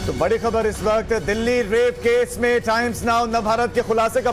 तो बड़ी खबर इस वक्त दिल्ली रेप केस में टाइम्स नाउ नवभारत के खुलासे का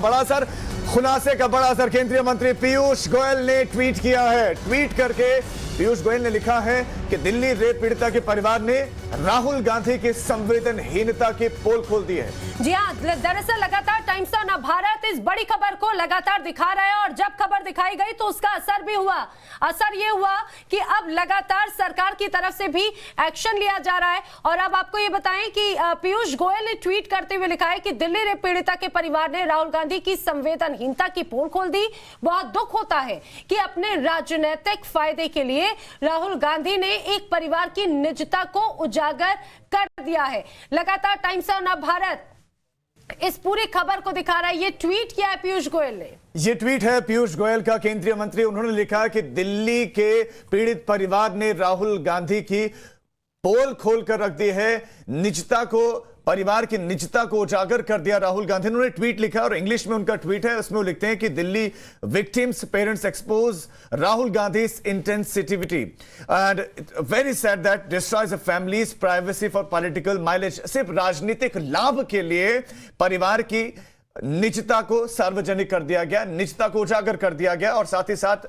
बड़ा असर केंद्रीय मंत्री पीयूष गोयल ने ट्वीट किया है। ट्वीट करके पीयूष गोयल ने लिखा है कि दिल्ली रेप पीड़िता के परिवार ने राहुल गांधी की संवेदनहीनता की पोल खोल दी है। जी हाँ, दरअसल लगातार टाइम्स ऑफ नवभारत इस बड़ी खबर को लगातार दिखा रहा है और जब खबर दिखाई गई तो उसका असर भी हुआ। असर ये हुआ कि अब लगातार सरकार की तरफ से भी एक्शन लिया जा रहा है। और अब आपको ये बताएं कि पीयूष गोयल ने ट्वीट करते हुए लिखा है कि दिल्ली रेप पीड़िता के परिवार ने राहुल गांधी की संवेदनहीनता की पोल खोल दी। बहुत दुख होता है कि अपने राजनीतिक फायदे के लिए राहुल गांधी ने एक परिवार की निजता को उजागर कर दिया है। लगातार टाइम्स ऑफ नवभारत इस पूरी खबर को दिखा रहा है। ये ट्वीट किया है पीयूष गोयल ने। ये ट्वीट है पीयूष गोयल का, केंद्रीय मंत्री। उन्होंने लिखा कि दिल्ली के पीड़ित परिवार ने राहुल गांधी की पोल खोल कर रख दी है, निजता को, परिवार की निजता को उजागर कर दिया राहुल गांधी। उन्होंने ट्वीट लिखा और इंग्लिश में उनका ट्वीट है, उसमें वो लिखते हैं कि Delhi victims parents expose Rahul Gandhi's insensitivity and very sad that destroys a family's privacy for political mileage। सिर्फ राजनीतिक लाभ के लिए परिवार की निजता को सार्वजनिक कर दिया गया, निजता को उजागर कर दिया गया। और साथ ही साथ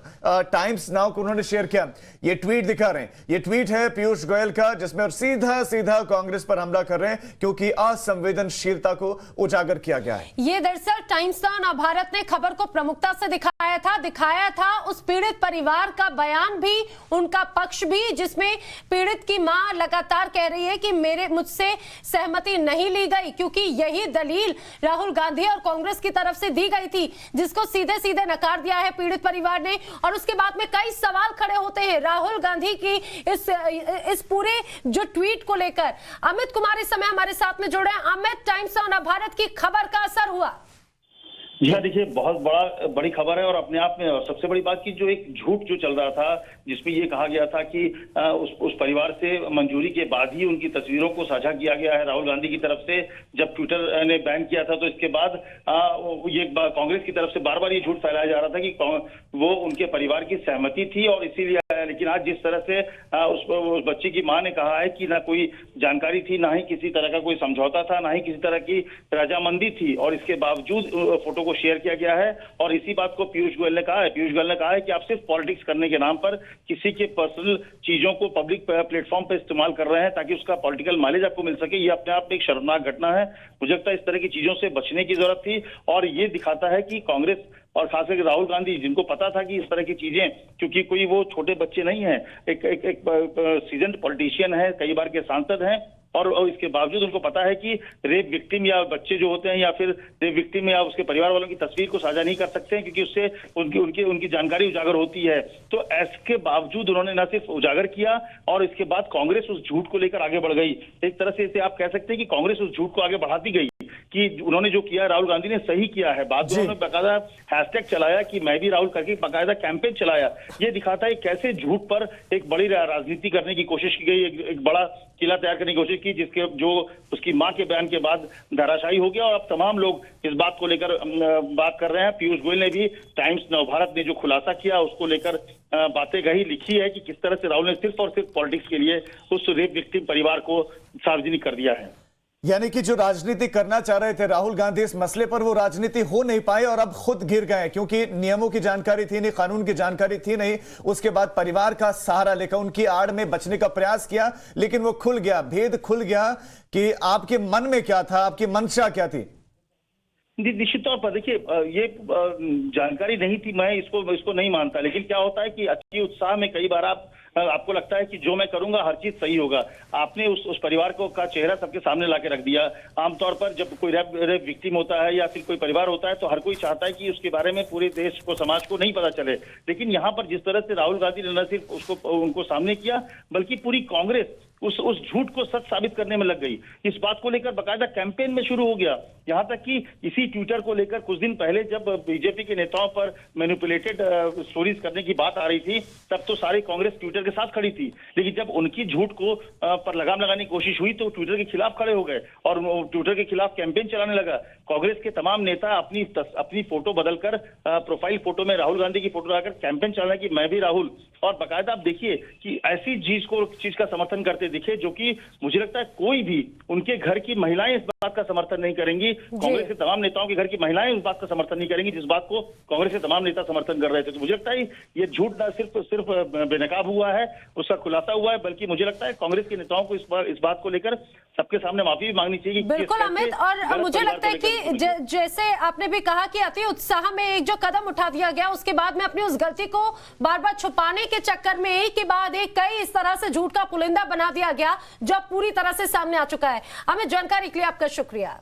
टाइम्स नाउ को उन्होंने शेयर किया। ये ट्वीट दिखा रहे हैं, ये ट्वीट है पीयूष गोयल का, जिसमें सीधा कांग्रेस पर हमला कर रहे हैं क्योंकि असंवेदनशीलता को उजागर किया गया है। ये दरअसल टाइम्स ऑफ नवभारत ने खबर को प्रमुखता से दिखाया था उस पीड़ित परिवार का बयान भी, उनका पक्ष भी, जिसमें पीड़ित की मां लगातार कह रही है कि मुझसे सहमति नहीं ली गई क्योंकि यही दलील राहुल गांधी और कांग्रेस की तरफ से दी गई थी, जिसको सीधे नकार दिया है पीड़ित परिवार ने। और उसके बाद में कई सवाल खड़े होते हैं राहुल गांधी की इस पूरे जो ट्वीट को लेकर। अमित कुमार इस समय हमारे साथ में जुड़े हैं। अमित, टाइम्स ऑफ नवभारत की खबर का असर हुआ? जी हाँ, देखिए बहुत बड़ी खबर है और अपने आप में। और सबसे बड़ी बात की जो एक झूठ जो चल रहा था, जिसमें ये कहा गया था कि उस परिवार से मंजूरी के बाद ही उनकी तस्वीरों को साझा किया गया है राहुल गांधी की तरफ से। जब ट्विटर ने बैन किया था तो इसके बाद ये कांग्रेस की तरफ से बार बार ये झूठ फैलाया जा रहा था कि वो उनके परिवार की सहमति थी और इसीलिए। लेकिन आज जिस तरह से उस बच्ची की मां ने कहा है कि ना कोई जानकारी थी, ना ही किसी तरह का कोई समझौता था, ना ही किसी तरह की रजामंदी थी, और इसके बावजूद फोटो को शेयर किया गया है। और इसी बात को पीयूष गोयल ने कहा है कि आप सिर्फ पॉलिटिक्स करने के नाम पर किसी के पर्सनल चीजों को पब्लिक प्लेटफॉर्म पर इस्तेमाल कर रहे हैं ताकि उसका पॉलिटिकल माइलेज आपको मिल सके। ये अपने आप में एक शर्मनाक घटना है। मुझे लगता है इस तरह की चीजों से बचने की जरूरत थी। और ये दिखाता है कि कांग्रेस और खासकर राहुल गांधी, जिनको पता था कि इस तरह की चीजें, क्योंकि कोई वो छोटे बच्चे नहीं है, एक सीजन्ड पॉलिटिशियन है, कई बार के सांसद हैं, और इसके बावजूद उनको पता है कि रेप विक्टिम या बच्चे जो होते हैं या फिर रेप विक्टिम या उसके परिवार वालों की तस्वीर को साझा नहीं कर सकते हैं क्योंकि उससे उनकी जानकारी उजागर होती है। तो इसके बावजूद उन्होंने न सिर्फ उजागर किया और इसके बाद कांग्रेस उस झूठ को लेकर आगे बढ़ गई। एक तरह से इसे आप कह सकते हैं कि कांग्रेस उस झूठ को आगे बढ़ाती गई कि उन्होंने जो किया राहुल गांधी ने सही किया है। बाद में उन्होंने बाकायदा हैशटैग चलाया कि मैं भी राहुल करके बाकायदा कैंपेन चलाया। ये दिखाता है कैसे झूठ पर एक बड़ी राजनीति करने की कोशिश की गई, एक बड़ा किला तैयार करने की कोशिश की, जिसके जो उसकी मां के बयान के बाद धराशायी हो गया। और अब तमाम लोग इस बात को लेकर बात कर रहे हैं। पीयूष गोयल ने भी टाइम्स नवभारत ने जो खुलासा किया उसको लेकर बातें कही, लिखी है कि किस तरह से राहुल ने सिर्फ और सिर्फ पॉलिटिक्स के लिए उस रेप विक्टिम परिवार को सार्वजनिक कर दिया है। यानी कि जो राजनीति करना चाह रहे थे राहुल गांधी इस मसले पर, वो राजनीति हो नहीं पाए और अब खुद गिर गए क्योंकि नियमों की जानकारी थी नहीं, कानून की जानकारी थी नहीं। उसके बाद परिवार का सहारा लेकर उनकी आड़ में बचने का प्रयास किया, लेकिन वो खुल गया, भेद खुल गया कि आपके मन में क्या था, आपकी मंशा क्या थी। निश्चित तौर पर देखिए, ये जानकारी नहीं थी, मैं इसको नहीं मानता। लेकिन क्या होता है कि अति उत्साह में कई बार आपको लगता है कि जो मैं करूंगा हर चीज सही होगा। आपने उस परिवार का चेहरा सबके सामने लाके रख दिया। आमतौर पर जब कोई रेप विक्टिम होता है या फिर कोई परिवार होता है तो हर कोई चाहता है कि उसके बारे में पूरे देश को, समाज को नहीं पता चले। लेकिन यहाँ पर जिस तरह से राहुल गांधी ने न सिर्फ उनको सामने किया बल्कि पूरी कांग्रेस उस झूठ को सच साबित करने में लग गई। इस बात को लेकर बाकायदा कैंपेन में शुरू हो गया। यहाँ तक कि इसी ट्विटर को लेकर कुछ दिन पहले जब बीजेपी के नेताओं पर मैनिपुलेटेड स्टोरीज करने की बात आ रही थी, तब तो सारी कांग्रेस ट्विटर के साथ खड़ी थी। लेकिन जब उनकी झूठ को पर लगाम लगाने की कोशिश हुई तो ट्विटर के खिलाफ खड़े हो गए और ट्विटर के खिलाफ कैंपेन चलाने लगा। कांग्रेस के तमाम नेता अपनी फोटो बदलकर प्रोफाइल फोटो में राहुल गांधी की फोटो लगाकर कैंपेन चलाना कि मैं भी राहुल, और बाकायदा आप देखिए कि ऐसी चीज का समर्थन करते आते दिखे, जो कि मुझे लगता है कोई भी उनके घर की महिलाएं इस बात का समर्थन नहीं करेंगी। कांग्रेस के तमाम नेताओं के घर की महिलाएं इस बात का समर्थन नहीं करेंगी जिस बात को कांग्रेस के तमाम नेता समर्थन कर रहे थे। तो मुझे लगता है ये झूठ ना सिर्फ बेनकाब हुआ है, उसका खुलासा हुआ है, बल्कि मुझे लगता है कांग्रेस के नेताओं को इस बात को लेकर सबके सामने माफी भी मांगनी चाहिए। बिल्कुल अमित, और मुझे लगता है कि जैसे आपने भी कहा कि अति उत्साह में एक जो कदम उठा दिया गया, उसके बाद में अपनी उस गलती को बार बार छुपाने के चक्कर में एक के बाद एक कई इस तरह से झूठ का पुलिंदा बना दिया गया, जो पूरी तरह से सामने आ चुका है। अमित, जानकारी के लिए आपका शुक्रिया।